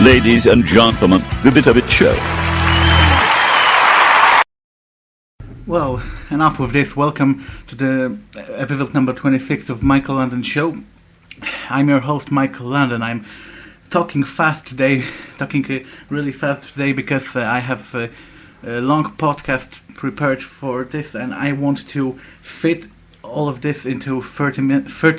Ladies and gentlemen, the Bit of It Show. Well, enough with this. Welcome to the episode number 26 of Michael London Show. I'm your host, Michael London. I'm talking really fast today because I have a long podcast prepared for this and I want to fit all of this into 30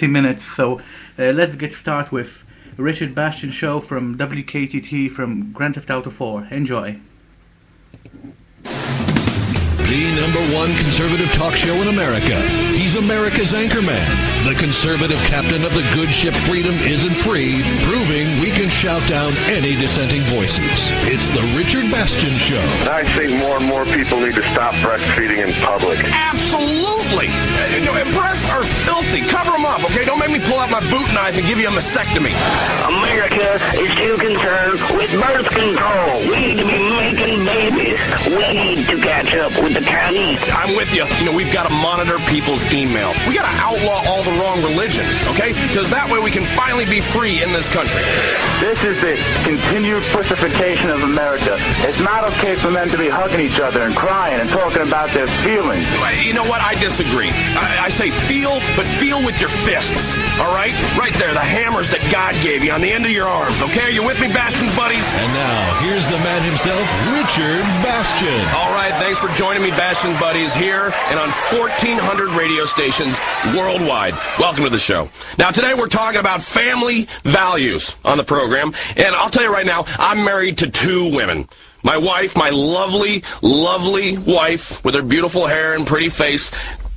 minutes. So let's get started with Richard Bastion Show from WKTT from Grand Theft Auto 4. Enjoy. The number one conservative talk show in America. He's America's anchorman. The conservative captain of the good ship Freedom Isn't Free, proving we can shout down any dissenting voices. It's the Richard Bastion Show. I think more and more people need to stop breastfeeding in public. Absolutely. Breasts are filthy. Cover them up, okay? Don't make me pull out my boot knife and give you a mastectomy. America is too concerned with birth control. We need to be making babies. We need to catch up with the Chinese. I'm with you. We've got to monitor people's email. We got to outlaw all the wrong religions, okay? Because that way we can finally be free in this country. This is the continued pussification of America. It's not okay for men to be hugging each other and crying and talking about their feelings. You know what? I disagree. I say feel, but feel with your fists, all right? Right there, the hammers that God gave you on the end of your arms, okay? Are you with me, Bastion's buddies? And now, here's the man himself, Richard Bastion. All right, thanks for joining me, Bastion's buddies, here and on 1,400 radio stations worldwide. Welcome to the show. Now, today we're talking about family values on the program, and I'll tell you right now, I'm married to two women. My wife, my lovely, lovely wife with her beautiful hair and pretty face.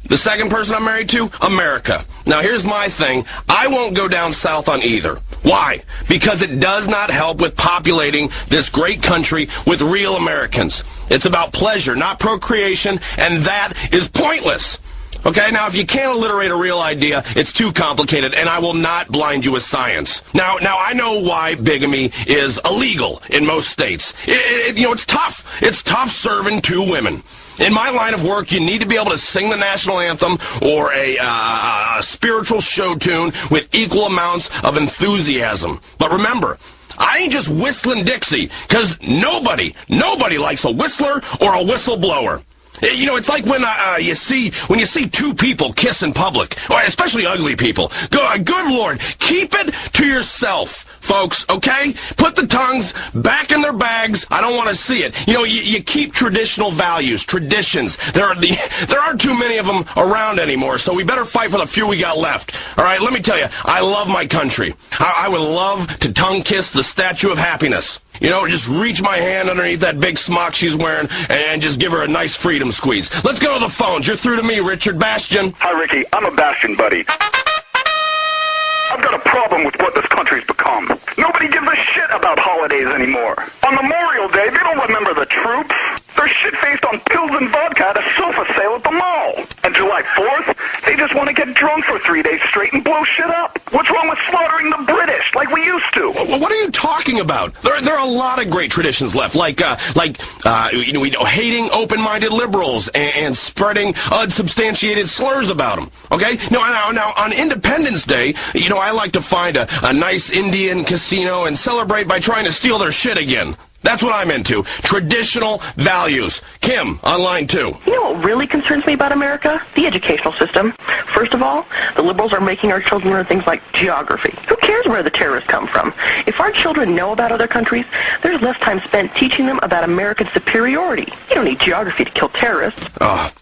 The second person I'm married to, America. Now, here's my thing. I won't go down south on either. Why? Because it does not help with populating this great country with real Americans. It's about pleasure, not procreation, and that is pointless. Okay, now if you can't alliterate a real idea, it's too complicated, and I will not blind you with science. Now I know why bigamy is illegal in most states. It's tough. It's tough serving two women. In my line of work, you need to be able to sing the national anthem or a spiritual show tune with equal amounts of enthusiasm. But remember, I ain't just whistling Dixie, because nobody likes a whistler or a whistleblower. It's like when you see two people kiss in public, or especially ugly people. Good Lord, keep it to yourself, folks, okay? Put the tongues back in their bags. I don't want to see it. You keep traditional values, traditions. There aren't too many of them around anymore, so we better fight for the few we got left. All right, let me tell you, I love my country. I would love to tongue kiss the Statue of Happiness. Just reach my hand underneath that big smock she's wearing and just give her a nice freedom squeeze. Let's go to the phones. You're through to me, Richard Bastion. Hi, Ricky. I'm a Bastion buddy. I've got a problem with what this country's become. Nobody gives a shit about holidays anymore. On Memorial Day, they don't remember the troops. They're shit-faced on pills and vodka at a sofa sale at the mall. And July 4th, they just want to get drunk for 3 days straight and blow shit up. What's wrong with slaughtering the British like we used to? What are you talking about? There are a lot of great traditions left, like hating open-minded liberals and spreading unsubstantiated slurs about them. Okay? Now on Independence Day, I like to find a nice Indian casino and celebrate by trying to steal their shit again. That's what I'm into. Traditional values. Kim, on line 2. You know what really concerns me about America? The educational system. First of all, the liberals are making our children learn things like geography. Who cares where the terrorists come from? If our children know about other countries, there's less time spent teaching them about American superiority. You don't need geography to kill terrorists.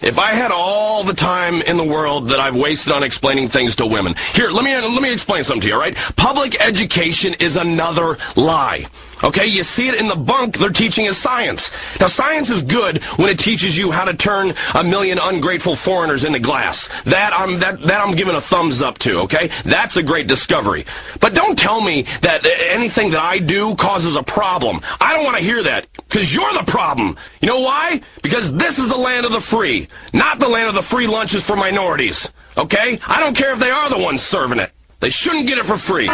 If I had all the time in the world that I've wasted on explaining things to women. Here, let me explain something to you, all right? Public education is another lie. Okay, you see it in the bunk they're teaching as science. Now, science is good when it teaches you how to turn a million ungrateful foreigners into glass. That I'm giving a thumbs up to, okay? That's a great discovery. But don't tell me that anything that I do causes a problem. I don't want to hear that, because you're the problem. You know why? Because this is the land of the free, not the land of the free lunches for minorities, okay? I don't care if they are the ones serving it. They shouldn't get it for free.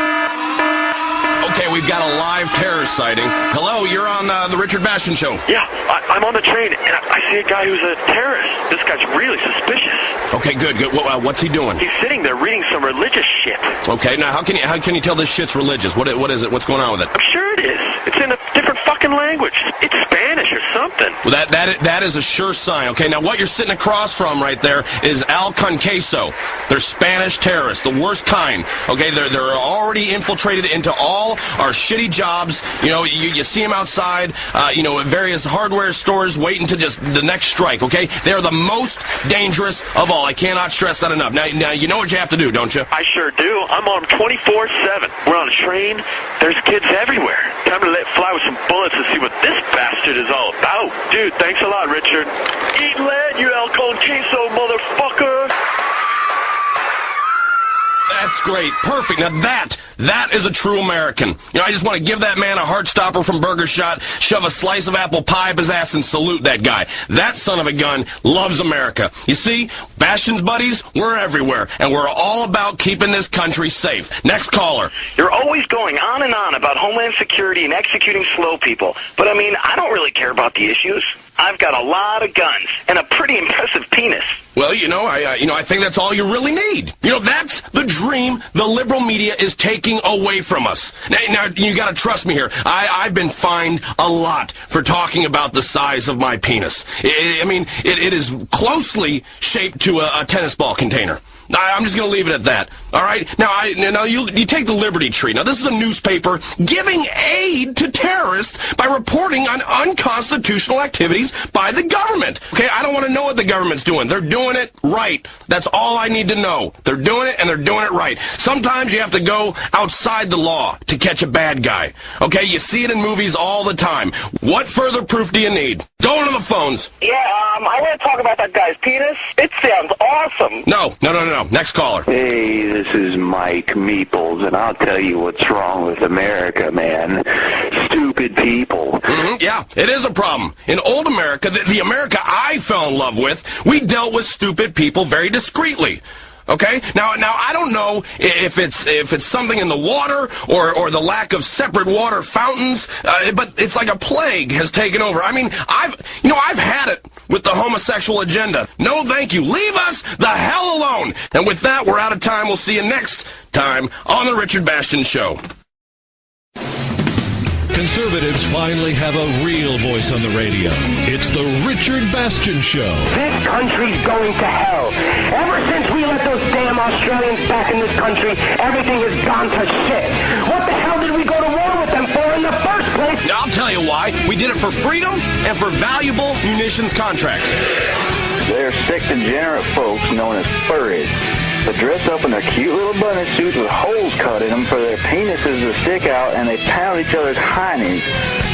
Okay, we've got a live terror sighting. Hello, you're on the Richard Bastion Show. Yeah, I'm on the train, and I see a guy who's a terrorist. This guy's really suspicious. Okay, good. What's he doing? He's sitting there reading some religious shit. Okay, now how can you tell this shit's religious? What is it? What's going on with it? I'm sure it is. It's in a different fucking language. It's Spanish or something. Well, that is a sure sign. Okay, now what you're sitting across from right there is Al Conqueso. They're Spanish terrorists, the worst kind. Okay, they're already infiltrated into all our shitty jobs. You know, you see them outside, at various hardware stores waiting to just the next strike, okay? They're the most dangerous of all. I cannot stress that enough. Now you know what you have to do, don't you? I sure do. I'm on 24/7. We're on a train. There's kids everywhere. Time to let fly with some bullets and see what this bastard is all about. Dude, thanks a lot, Richard. Eat lead, you El Conquiso motherfucker. That's great. Perfect. Now that is a true American. You know, I just want to give that man a heart stopper from Burger Shot, shove a slice of apple pie up his ass, and salute that guy. That son of a gun loves America. You see, Bastion's buddies, we're everywhere, and we're all about keeping this country safe. Next caller. You're always going on and on about Homeland Security and executing slow people. But, I mean, I don't really care about the issues. I've got a lot of guns and a pretty impressive penis. Well, I think that's all you really need. You know, that's the dream the liberal media is taking away from us. Now you got to trust me here. I've been fined a lot for talking about the size of my penis. It is closely shaped to a tennis ball container. I'm just going to leave it at that. All right? Now you take the Liberty Tree. Now, this is a newspaper giving aid to terrorists by reporting on unconstitutional activities by the government. Okay? I don't want to know what the government's doing. They're doing it right. That's all I need to know. They're doing it, and they're doing it right. Sometimes you have to go outside the law to catch a bad guy. Okay? You see it in movies all the time. What further proof do you need? Go to the phones. Yeah, I want to talk about that guy's penis. It sounds awesome. No. Next caller. Hey, this is Mike Meeples, and I'll tell you what's wrong with America, man. Stupid people. Yeah, it is a problem. In old America, the America I fell in love with, we dealt with stupid people very discreetly. Okay? Now I don't know if it's something in the water or the lack of separate water fountains, but it's like a plague has taken over. I mean, I've had it with the homosexual agenda. No, thank you. Leave us the hell alone. And with that, we're out of time. We'll see you next time on the Richard Bastion Show. Conservatives finally have a real voice on the radio. It's the Richard Bastion Show. This country's going to hell. Ever since we let those damn Australians back in this country, everything has gone to shit. What the hell did we go to war with them for in the first place? I'll tell you why. We did it for freedom and for valuable munitions contracts. They're sick, degenerate folks known as furries. They dress up in their cute little bunny suits with holes cut in them for their penises to stick out, and they pound each other's hiney's,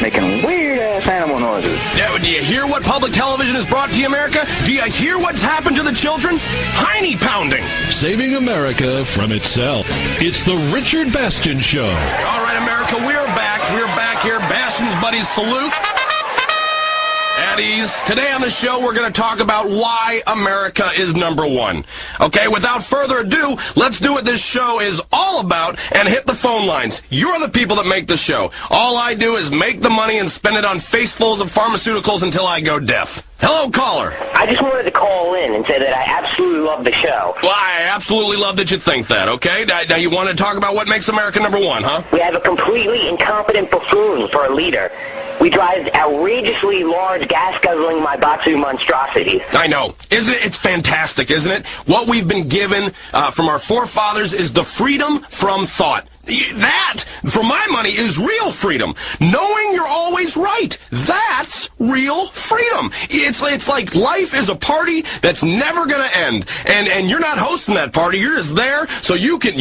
making weird-ass animal noises. Yeah, do you hear what public television has brought to you, America? Do you hear what's happened to the children? Hiney pounding. Saving America from itself. It's the Richard Bastion Show. All right, America, we're back. We're back here. Bastion's buddies salute. At ease. Today on the show, we're going to talk about why America is number one. Okay, without further ado, let's do what this show is all about and hit the phone lines. You're the people that make the show. All I do is make the money and spend it on facefuls of pharmaceuticals until I go deaf. Hello, caller. I just wanted to call in and say that I absolutely love the show. Well, I absolutely love that you think that, okay? Now you want to talk about what makes America number one, huh? We have a completely incompetent buffoon for a leader. We drive outrageously large, gas-guzzling Maibatsu monstrosities. I know. Isn't it? It's fantastic, isn't it? What we've been given from our forefathers is the freedom from thought. That, for my money, is real freedom. Knowing you're always right. That's real freedom. It's like life is a party that's never going to end. And you're not hosting that party. You're just there so you can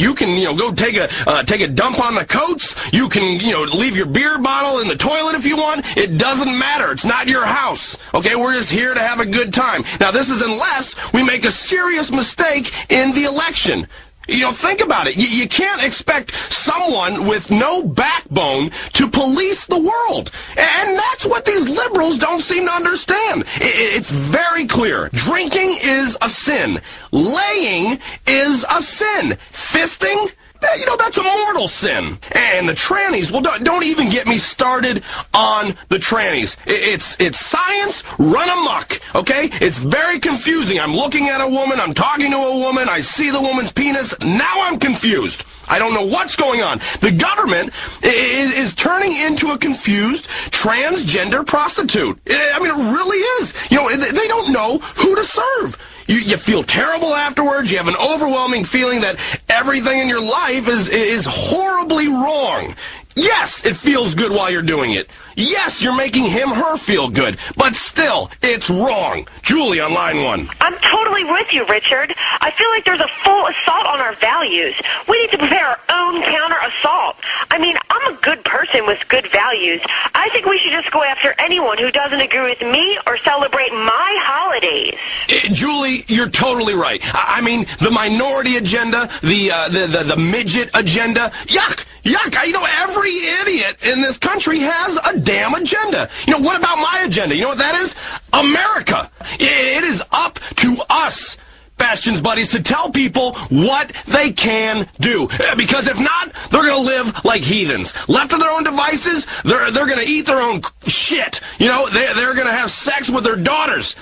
go take a dump on the coats. You can leave your beer bottle in the toilet if you want. It doesn't matter. It's not your house. Okay, we're just here to have a good time. Now, this is unless we make a serious mistake in the election. Think about it. You can't expect someone with no backbone to police the world. And that's what these liberals don't seem to understand. It's very clear. Drinking is a sin. Laying is a sin. Fisting? That's a mortal sin. And the trannies, well, don't even get me started on the trannies. It's science run amok, okay? It's very confusing. I'm looking at a woman, I'm talking to a woman, I see the woman's penis, now I'm confused. I don't know what's going on. The government is turning into a confused transgender prostitute. I mean, it really is. They don't know who to serve. You feel terrible afterwards. You have an overwhelming feeling that everything in your life is horribly wrong. Yes, it feels good while you're doing it. Yes, you're making him, her feel good. But still, it's wrong. Julie on line 1. I'm totally with you, Richard. I feel like there's a full assault on our values. We need to prepare our own counter-assault. I mean, I'm a good person with good values. I think we should just go after anyone who doesn't agree with me or celebrate my holidays. Julie, you're totally right. I mean, the minority agenda, the midget agenda, yuck. Every idiot in this country has a damn agenda. What about my agenda? You know what that is? America. It is up to us, Bastion's buddies, to tell people what they can do. Because if not, they're going to live like heathens. Left to their own devices, they're going to eat their own shit. They're going to have sex with their daughters.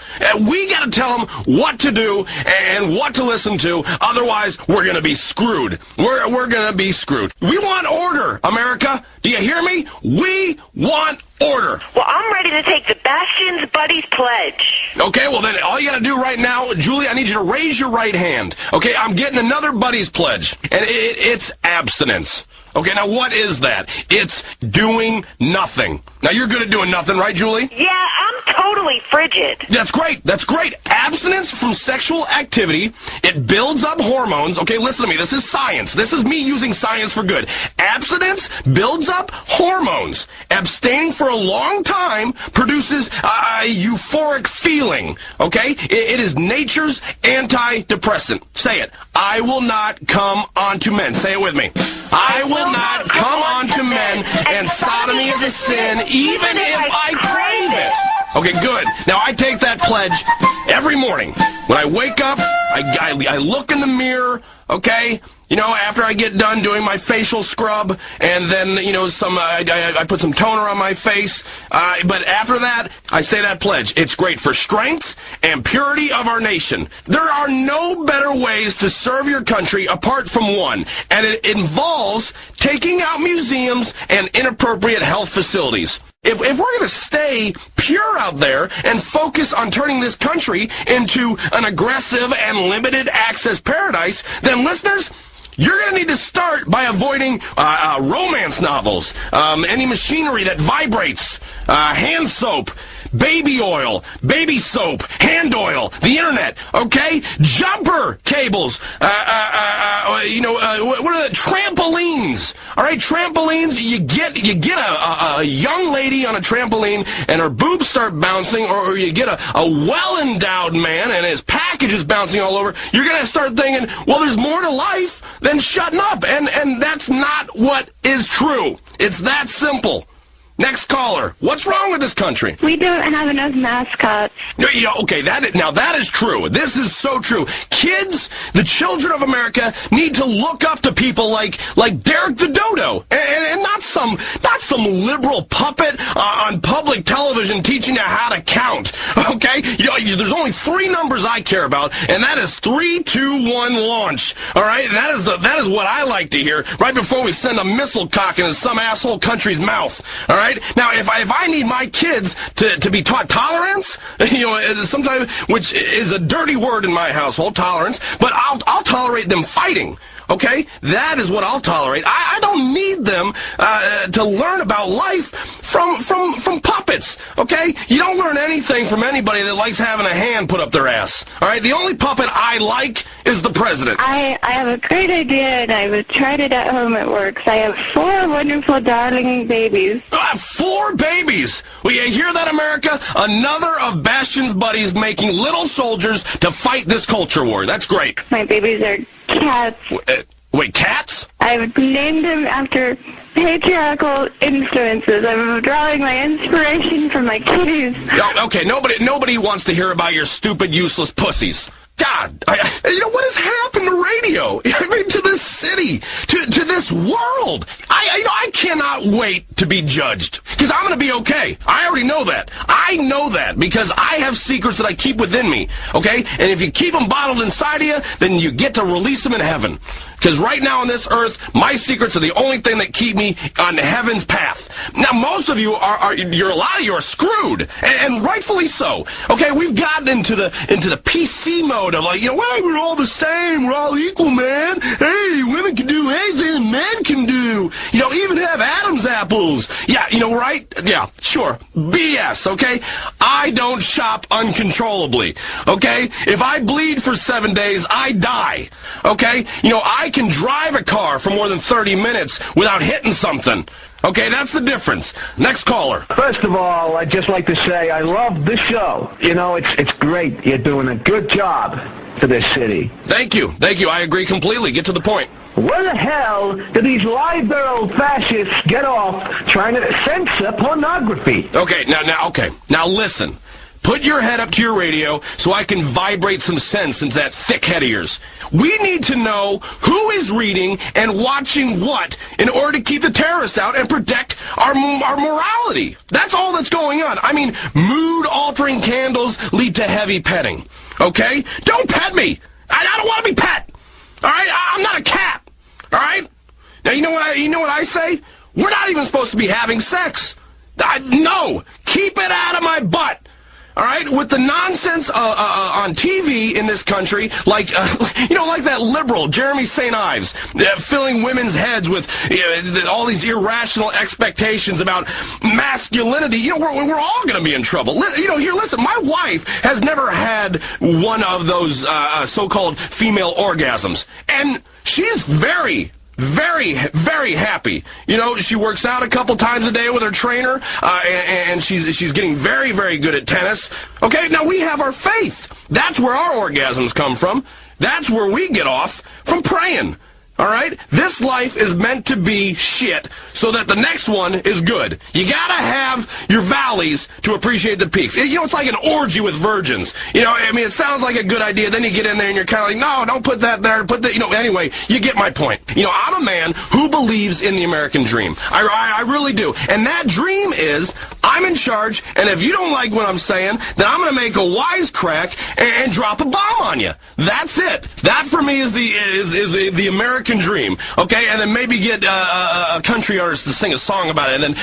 We got to tell them what to do and what to listen to. Otherwise, we're going to be screwed. We're going to be screwed. We want order, America. Do you hear me? We want order. Well, I'm ready to take the Bastion's Buddies Pledge. Okay, well then all you got to do right now, Julie, I need you to raise your right hand. Okay, I'm getting another Buddies Pledge, and it's abstinence. Okay, now what is that? It's doing nothing. Now you're good at doing nothing, right, Julie? Yeah, I'm totally frigid. That's great. That's great. Abstinence from sexual activity, it builds up hormones. Okay, listen to me. This is science. This is me using science for good. Abstinence builds up hormones. Abstaining for a long time produces a euphoric feeling. Okay? It is nature's antidepressant. Say it. I will not come onto men. Say it with me. I will not come onto men, and sodomy is a sin, even if I crave it. Okay, good. Now, I take that pledge every morning. When I wake up, I look in the mirror, okay? After I get done doing my facial scrub, and then, I put some toner on my face. But after that, I say that pledge. It's great for strength and purity of our nation. There are no better ways to serve your country apart from one, and it involves taking out museums and inappropriate health facilities. If we're going to stay pure out there and focus on turning this country into an aggressive and limited access paradise, then listeners, you're going to need to start by avoiding romance novels, any machinery that vibrates, hand soap, baby oil, baby soap, hand oil, the internet, okay? Jumper cables, what are the trampolines? All right, trampolines, you get a young lady on a trampoline and her boobs start bouncing, or you get a well-endowed man and his package is bouncing all over. You're going to start thinking, well, there's more to life than shutting up, and that's not what is true. It's that simple. Next caller. What's wrong with this country? We don't have enough mascots. Okay, that is true. This is so true. Kids, the children of America, need to look up to people like Derek the Dodo, and not some liberal puppet on public television teaching you how to count. Okay, there's only 3 numbers I care about, and that is 3, 2, 1, launch. All right, that is what I like to hear right before we send a missile cock into some asshole country's mouth. All right. Now, if I need my kids to be taught tolerance, sometimes, which is a dirty word in my household, tolerance, but I'll tolerate them fighting. Okay? That is what I'll tolerate. I don't need them to learn about life from puppets. Okay? You don't learn anything from anybody that likes having a hand put up their ass. All right? The only puppet I like is the president. I have a great idea, and I've tried it at home. It works. I have 4 wonderful, darling babies. 4 babies! Well, you hear that, America? Another of Bastion's buddies making little soldiers to fight this culture war. That's great. My babies are cats. Wait, cats? I've named them after patriarchal influences. I'm drawing my inspiration from my kitties. Okay, nobody wants to hear about your stupid, useless pussies. God, God, what has happened to radio? I mean, to this city, to this world. I cannot wait to be judged, because I'm going to be okay. I already know that. I know that because I have secrets that I keep within me, okay? And if you keep them bottled inside of you, then you get to release them in heaven. Because right now on this earth, my secrets are the only thing that keep me on heaven's path. Now, most of you a lot of you are screwed, and rightfully so. Okay, we've gotten into the PC mode of like, well, we're all the same, we're all equal, man. Hey, women can do anything men can do. Even have Adam's apples. Yeah, right? Yeah, sure. BS, okay? I don't shop uncontrollably, okay? If I bleed for 7 days, I die, okay? I can drive a car for more than 30 minutes without hitting something. Okay, that's the difference. Next caller. First of all, I'd just like to say I love this show. It's great. You're doing a good job for this city. Thank you. I agree completely. Get to the point. Where the hell do these liberal fascists get off trying to censor pornography? Okay, now listen. Put your head up to your radio so I can vibrate some sense into that thick head of yours. We need to know who is reading and watching what in order to keep the terrorists out and protect our morality. That's all that's going on. I mean, mood-altering candles lead to heavy petting. Okay? Don't pet me! I don't want to be pet! Alright? I'm not a cat! Alright? Now, you know what I say? We're not even supposed to be having sex. No! Keep it out of my butt! All right, with the nonsense on TV in this country, like that liberal Jeremy St. Ives, filling women's heads with all these irrational expectations about masculinity. We're all going to be in trouble. Here, listen, my wife has never had one of those so-called female orgasms, and she's very, very happy. She works out a couple times a day with her trainer, and she's getting very, very good at tennis. Okay, now we have our faith. That's where our orgasms come from. That's where we get off from praying. All right? This life is meant to be shit so that the next one is good. You gotta have your valleys to appreciate the peaks. It's like an orgy with virgins. It sounds like a good idea. Then you get in there and you're kind of like, no, don't put that there. Put that, anyway, you get my point. I'm a man who believes in the American dream. I really do. And that dream is, I'm in charge, and if you don't like what I'm saying, then I'm gonna make a wisecrack and drop a bomb on you. That's it. That for me is the American dream, okay? And then maybe get a country artist to sing a song about it, and then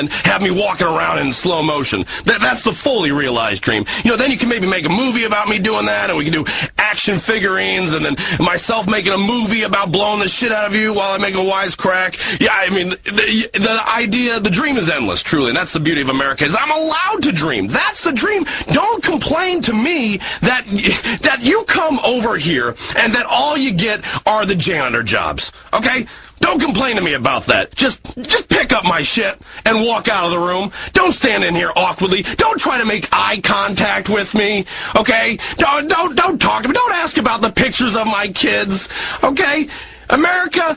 have me walking around in slow motion. That's the fully realized dream. Then you can maybe make a movie about me doing that, and we can do action figurines, and then myself making a movie about blowing the shit out of you while I make a wisecrack. Yeah, I mean, the dream is endless, truly, and that's the beauty of America, is I'm allowed to dream. That's the dream. Don't complain to me that you come over here and that all you get are the janitor jobs, okay? Don't complain to me about that. Just pick up my shit and walk out of the room. Don't stand in here awkwardly. Don't try to make eye contact with me, okay? Don't talk to me. Don't ask about the pictures of my kids, okay? America,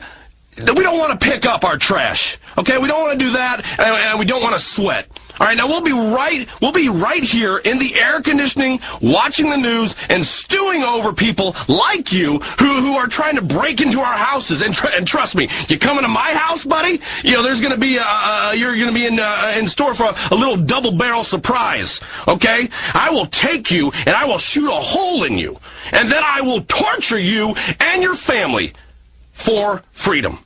we don't want to pick up our trash, okay? We don't want to do that, and we don't want to sweat. All right, now we'll be right here in the air conditioning, watching the news, and stewing over people like you who are trying to break into our houses. And trust me, you coming to my house, buddy? There's going to be you're going to be in store for a little double-barrel surprise. Okay? I will take you and I will shoot a hole in you, and then I will torture you and your family for freedom.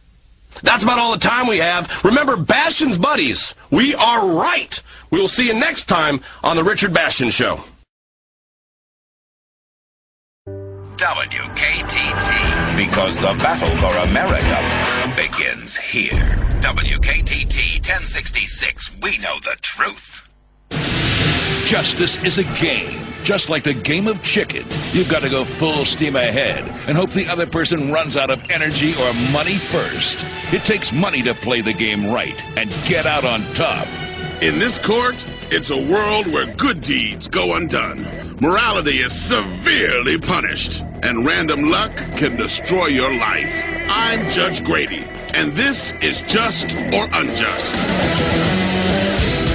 That's about all the time we have. Remember, Bastion's buddies, we are right. We will see you next time on The Richard Bastion Show. WKTT, because the battle for America begins here. WKTT 1066, we know the truth. Justice is a game. Just like the game of chicken, you've got to go full steam ahead and hope the other person runs out of energy or money first. It takes money to play the game right and get out on top. In this court, it's a world where good deeds go undone. Morality is severely punished, and random luck can destroy your life. I'm Judge Grady, and this is Just or Unjust.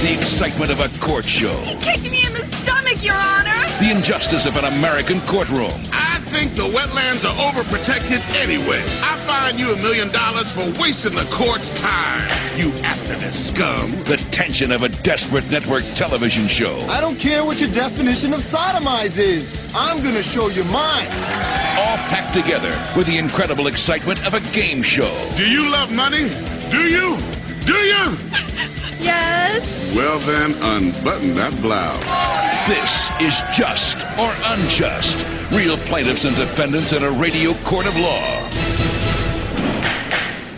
The excitement of a court show. He kicked me in the stomach, Your Honor. The injustice of an American courtroom. I think the wetlands are overprotected anyway. I fine you $1 million for wasting the court's time, you activist scum. The tension of a desperate network television show. I don't care what your definition of sodomize is. I'm gonna show you mine. All packed together with the incredible excitement of a game show. Do you love money? Do you? Do you? Yes. Well then, unbutton that blouse. This is Just or Unjust. Real plaintiffs and defendants in a radio court of law.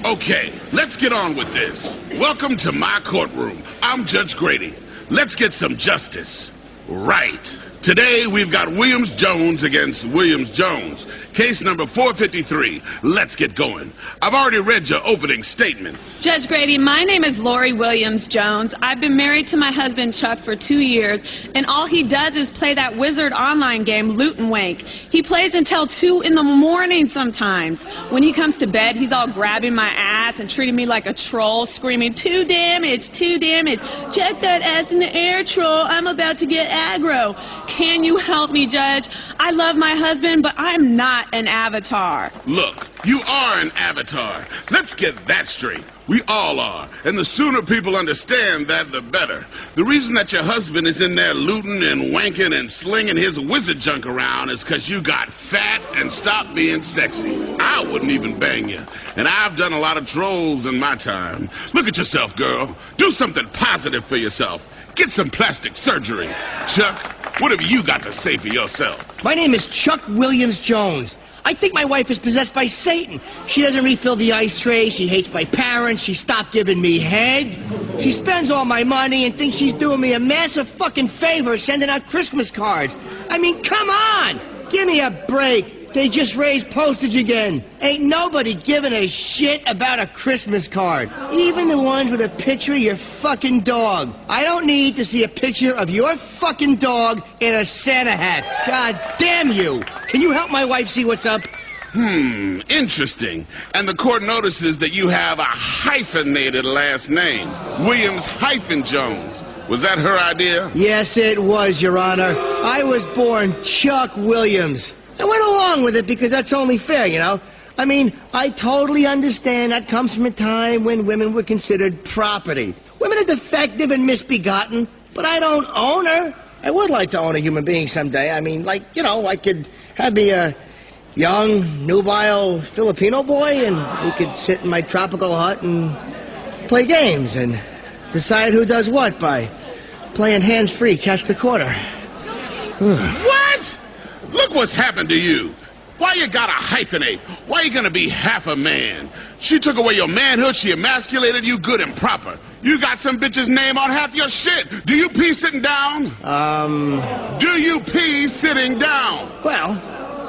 Okay, let's get on with this. Welcome to my courtroom. I'm Judge Grady. Let's get some justice. Right. Today, we've got Williams-Jones against Williams-Jones. Case number 453. Let's get going. I've already read your opening statements. Judge Grady, my name is Lori Williams-Jones. I've been married to my husband, Chuck, for 2 years, and all he does is play that wizard online game, Loot and Wank. He plays until 2 in the morning sometimes. When he comes to bed, he's all grabbing my ass and treating me like a troll, screaming, 2 damage, 2 damage. Check that ass in the air, troll. I'm about to get aggro. Can you help me, Judge? I love my husband, but I'm not an avatar. Look, you are an avatar. Let's get that straight. We all are. And the sooner people understand that, the better. The reason that your husband is in there looting and wanking and slinging his wizard junk around is because you got fat and stopped being sexy. I wouldn't even bang you. And I've done a lot of trolls in my time. Look at yourself, girl. Do something positive for yourself. Get some plastic surgery. Chuck, what have you got to say for yourself? My name is Chuck Williams-Jones. I think my wife is possessed by Satan. She doesn't refill the ice tray. She hates my parents. She stopped giving me head. She spends all my money and thinks she's doing me a massive fucking favor sending out Christmas cards. I mean, come on! Give me a break. They just raised postage again. Ain't nobody giving a shit about a Christmas card. Even the ones with a picture of your fucking dog. I don't need to see a picture of your fucking dog in a Santa hat. God damn you. Can you help my wife see what's up? Interesting. And the court notices that you have a hyphenated last name. Williams-Jones. Was that her idea? Yes, it was, Your Honor. I was born Chuck Williams. I went along with it because that's only fair, you know? I mean, I totally understand that comes from a time when women were considered property. Women are defective and misbegotten, but I don't own her. I would like to own a human being someday. I mean, like, you know, I could have me a young, nubile Filipino boy, and we could sit in my tropical hut and play games and decide who does what by playing hands-free, catch the quarter. What? Look what's happened to you. Why you gotta hyphenate? Why you gonna be half a man? She took away your manhood, she emasculated you good and proper. You got some bitch's name on half your shit. Do you pee sitting down? Do you pee sitting down? Well,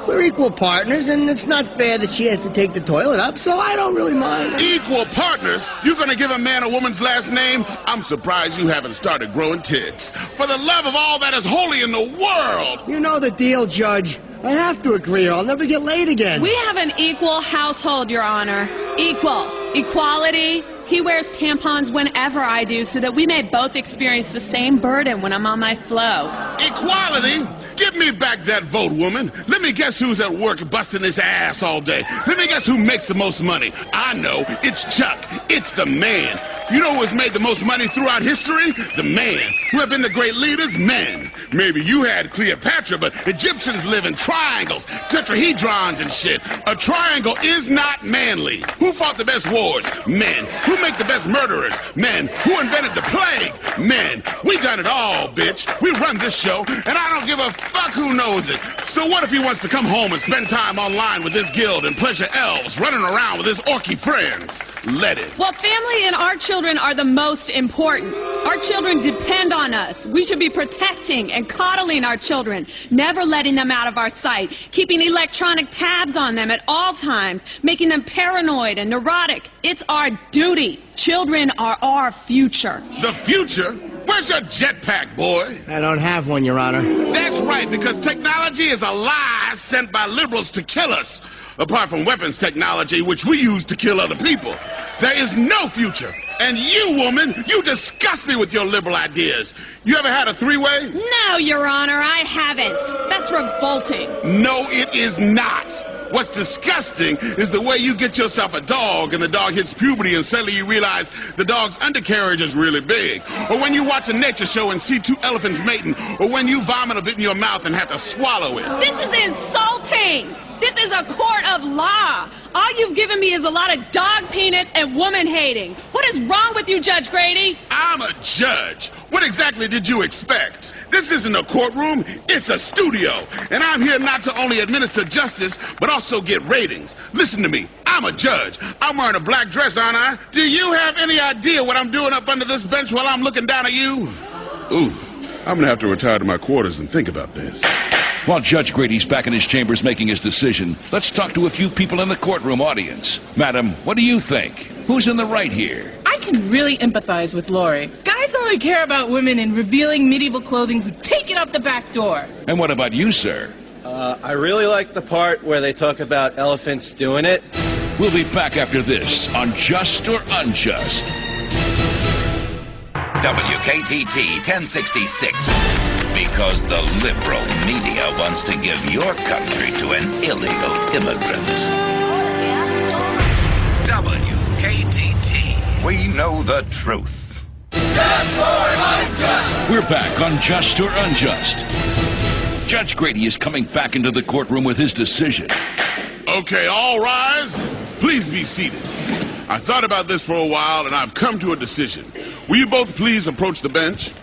we're equal partners, and it's not fair that she has to take the toilet up, so I don't really mind. Equal partners? You gonna give a man a woman's last name? I'm surprised you haven't started growing tits. For the love of all that is holy in the world! You know the deal, Judge. I have to agree or I'll never get laid again. We have an equal household, Your Honor. Equal. Equality. He wears tampons whenever I do so that we may both experience the same burden when I'm on my flow. Equality? Give me back that vote, woman. Let me guess who's at work busting his ass all day. Let me guess who makes the most money. I know. It's Chuck. It's the man. You know who has made the most money throughout history? The man. Who have been the great leaders? Men. Maybe you had Cleopatra, but Egyptians live in triangles, tetrahedrons and shit. A triangle is not manly. Who fought the best wars? Men. Who make the best murderers? Men. Who invented the plague? Men. We done it all, bitch. We run this show, and I don't give a fuck who knows it. So what if he wants to come home and spend time online with his guild and pleasure elves, running around with his orky friends? Let it. Well, family and our children are the most important. Our children depend on us. We should be protecting and coddling our children, never letting them out of our sight, keeping electronic tabs on them at all times, making them paranoid and neurotic. It's our duty. Children are our future. The future? Where's your jetpack, boy? I don't have one, Your Honor. That's right, because technology is a lie sent by liberals to kill us. Apart from weapons technology, which we use to kill other people. There is no future. And you, woman, you disgust me with your liberal ideas. You ever had a three-way? No, Your Honor, I haven't. That's revolting. No, it is not. What's disgusting is the way you get yourself a dog and the dog hits puberty and suddenly you realize the dog's undercarriage is really big. Or when you watch a nature show and see two elephants mating. Or when you vomit a bit in your mouth and have to swallow it. This is insulting. This is a court of law. All you've given me is a lot of dog penis and woman hating. What is wrong with you, Judge Grady? I'm a judge. What exactly did you expect? This isn't a courtroom, it's a studio. And I'm here not to only administer justice, but also get ratings. Listen to me, I'm a judge. I'm wearing a black dress, aren't I? Do you have any idea what I'm doing up under this bench while I'm looking down at you? Ooh, I'm gonna have to retire to my quarters and think about this. While Judge Grady's back in his chambers making his decision, let's talk to a few people in the courtroom audience. Madam, what do you think? Who's in the right here? I can really empathize with Lori. Guys only care about women in revealing medieval clothing who take it out the back door. And what about you, sir? I really like the part where they talk about elephants doing it. We'll be back after this on Just or Unjust. WKTT 1066. Because the liberal media wants to give your country to an illegal immigrant. WKTT. We know the truth. Just or Unjust. We're back on Just or Unjust. Judge Grady is coming back into the courtroom with his decision. Okay, all rise. Please be seated. I thought about this for a while, and I've come to a decision. Will you both please approach the bench?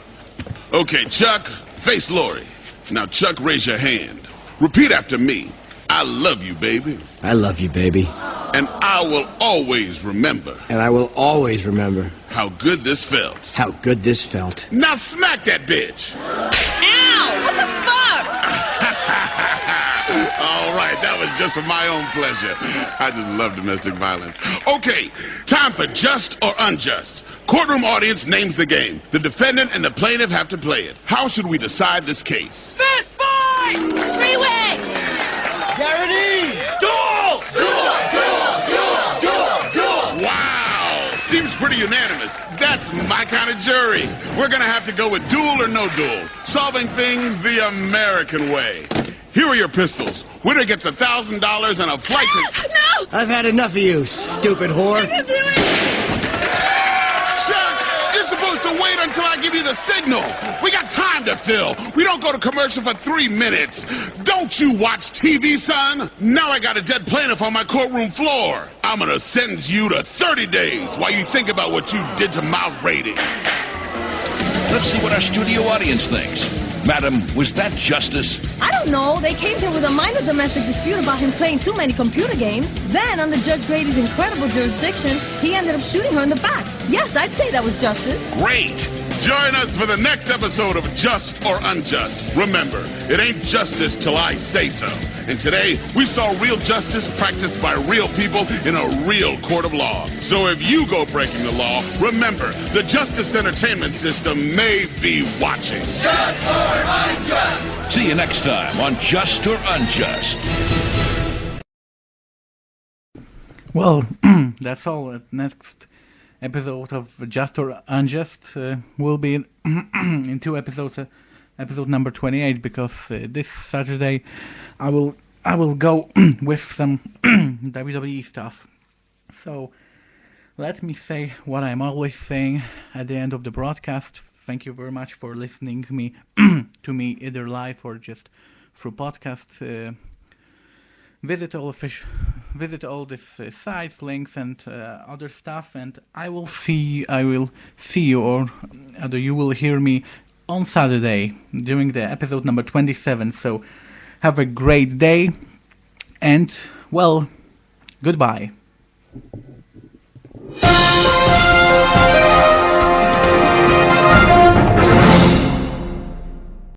Okay, Chuck, face Lori. Now, Chuck, raise your hand. Repeat after me. I love you, baby. I love you, baby. And I will always remember. And I will always remember. How good this felt. How good this felt. Now smack that bitch. Ow! What the fuck? All right, that was just for my own pleasure. I just love domestic violence. Okay, time for Just or Unjust. Courtroom audience names the game. The defendant and the plaintiff have to play it. How should we decide this case? Fist fight! Three-way! Guaranteed! Duel! Duel! Duel! Duel! Duel! Wow! Seems pretty unanimous. That's my kind of jury. We're gonna have to go with duel or no duel. Solving things the American way. Here are your pistols. Winner gets $1,000 and a flight to... No! I've had enough of you, stupid whore. Chuck, you're supposed to wait until I give you the signal. We got time to fill. We don't go to commercial for 3 minutes. Don't you watch TV, son? Now I got a dead plaintiff on my courtroom floor. I'm gonna sentence you to 30 days while you think about what you did to my ratings. Let's see what our studio audience thinks. Madam, was that justice? I don't know. They came here with a minor domestic dispute about him playing too many computer games. Then, under Judge Grady's incredible jurisdiction, he ended up shooting her in the back. Yes, I'd say that was justice. Great! Join us for the next episode of Just or Unjust. Remember, it ain't justice till I say so. And today, we saw real justice practiced by real people in a real court of law. So if you go breaking the law, remember, the justice entertainment system may be watching. Just or Unjust. See you next time on Just or Unjust. Well, that's all. Next episode of Just or Unjust will be in 2 episodes. Episode number 28, because this Saturday I will go with some WWE stuff. So let me say what I'm always saying at the end of the broadcast. Thank you very much for listening to me either live or just through podcast. Visit all these sites, links, and other stuff, and I will see you, or either you will hear me on Saturday during the episode number 27. So have a great day, and well, goodbye.